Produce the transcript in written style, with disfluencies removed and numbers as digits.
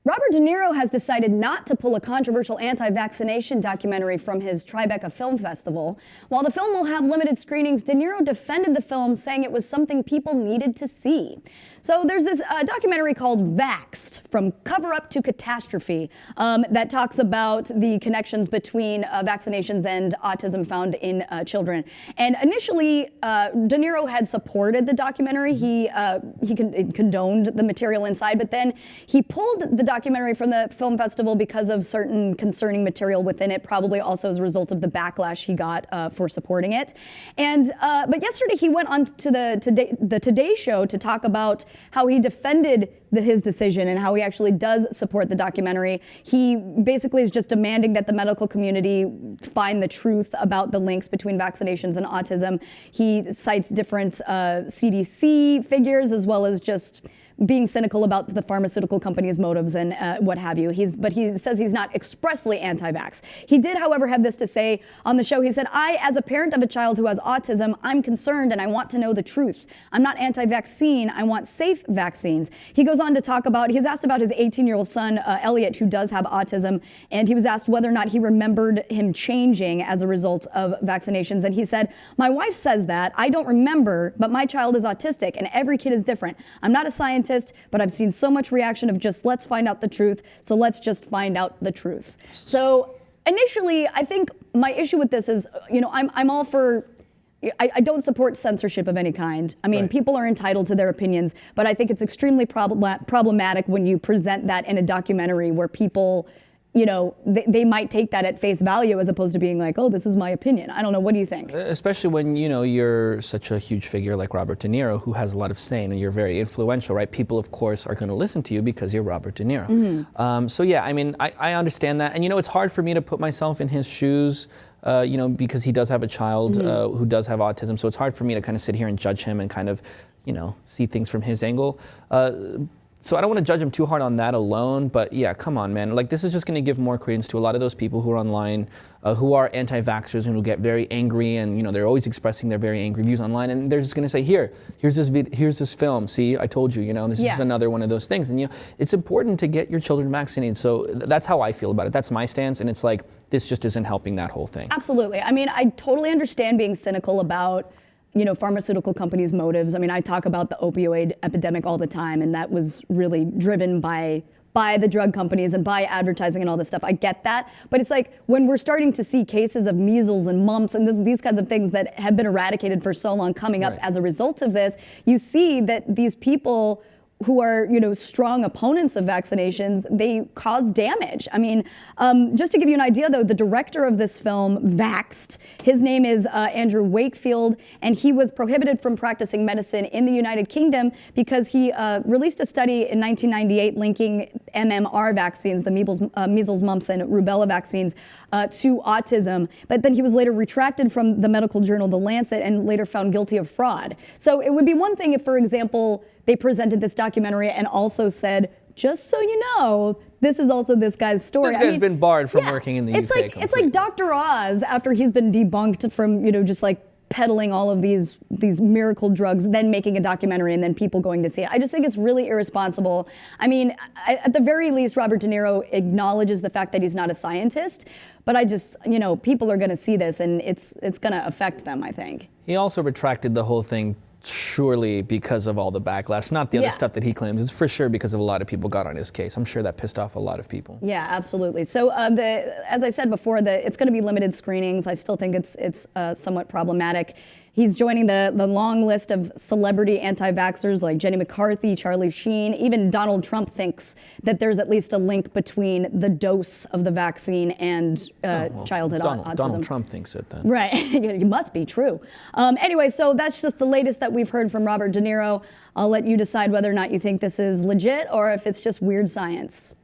Robert De Niro has decided not to pull a controversial anti-vaccination documentary from his Tribeca Film Festival. While the film will have limited screenings, De Niro defended the film, saying it was something people needed to see. So there's this documentary called Vaxxed, from Cover-Up To Catastrophe, that talks about the connections between vaccinations and autism found in children. And initially, De Niro had supported the documentary. He condoned the material inside, but then he pulled the documentary from the film festival because of certain concerning material within it, probably also as a result of the backlash he got for supporting it. And but yesterday he went on to the Today Show to talk about how he defended his decision and how he actually does support the documentary. He basically is just demanding that the medical community find the truth about the links between vaccinations and autism. He cites different CDC figures, as well as just being cynical about the pharmaceutical companies' motives and what have you. But he says he's not expressly anti-vax. He did, however, have this to say on the show. He said, "I, as a parent of a child who has autism, I'm concerned and I want to know the truth. I'm not anti-vaccine. I want safe vaccines." He goes on to talk about, he was asked about his 18-year-old son, Elliot, who does have autism, and he was asked whether or not he remembered him changing as a result of vaccinations. And he said, "My wife says that. I don't remember, but my child is autistic and every kid is different. I'm not a scientist, but I've seen so much reaction of just let's find out the truth, so let's just find out the truth." So initially, I think my issue with this is, I'm all for, I don't support censorship of any kind. I mean, right. People are entitled to their opinions, but I think it's extremely problematic when you present that in a documentary where people, they might take that at face value as opposed to being like, oh, this is my opinion. I don't know. What do you think? Especially when, you're such a huge figure like Robert De Niro, who has a lot of say and you're very influential, right? People, of course, are going to listen to you because you're Robert De Niro. Mm-hmm. So yeah, I mean, I understand that. And, it's hard for me to put myself in his shoes, because he does have a child mm-hmm. Who does have autism. So it's hard for me to kind of sit here and judge him and kind of, see things from his angle. So I don't want to judge him too hard on that alone, but yeah, come on, man. Like, this is just going to give more credence to a lot of those people who are online, who are anti-vaxxers and who get very angry, and they're always expressing their very angry views online, and they're just going to say, here's this film. See, I told you, this is another one of those things. And it's important to get your children vaccinated. So that's how I feel about it. That's my stance, and it's like, this just isn't helping that whole thing. Absolutely. I mean, I totally understand being cynical about pharmaceutical companies' motives. I mean, I talk about the opioid epidemic all the time, and that was really driven by the drug companies and by advertising and all this stuff. I get that. But it's like when we're starting to see cases of measles and mumps and these kinds of things that have been eradicated for so long coming up as a result of this, you see that these people who are, strong opponents of vaccinations, they cause damage. I mean, just to give you an idea, though, the director of this film, Vaxxed, his name is Andrew Wakefield, and he was prohibited from practicing medicine in the United Kingdom because he released a study in 1998 linking MMR vaccines, the measles, mumps, and rubella vaccines, to autism. But then he was later retracted from the medical journal The Lancet and later found guilty of fraud. So it would be one thing if, for example, they presented this documentary and also said, just so you know, this is also this guy's story. This guy's been barred from working in the UK. It's like Dr. Oz after he's been debunked from, just like peddling all of these miracle drugs, then making a documentary and then people going to see it. I just think it's really irresponsible. I mean, at the very least, Robert De Niro acknowledges the fact that he's not a scientist, but I just, people are going to see this and it's going to affect them, I think. He also retracted the whole thing surely because of all the backlash, not the other stuff that he claims. It's for sure because of a lot of people got on his case. I'm sure that pissed off a lot of people. Yeah, absolutely. So as I said before, it's going to be limited screenings. I still think it's somewhat problematic. He's joining the long list of celebrity anti-vaxxers like Jenny McCarthy, Charlie Sheen. Even Donald Trump thinks that there's at least a link between the dose of the vaccine and childhood autism. Donald Trump thinks it then. Right. It must be true. Anyway, so that's just the latest that we've heard from Robert De Niro. I'll let you decide whether or not you think this is legit or if it's just weird science.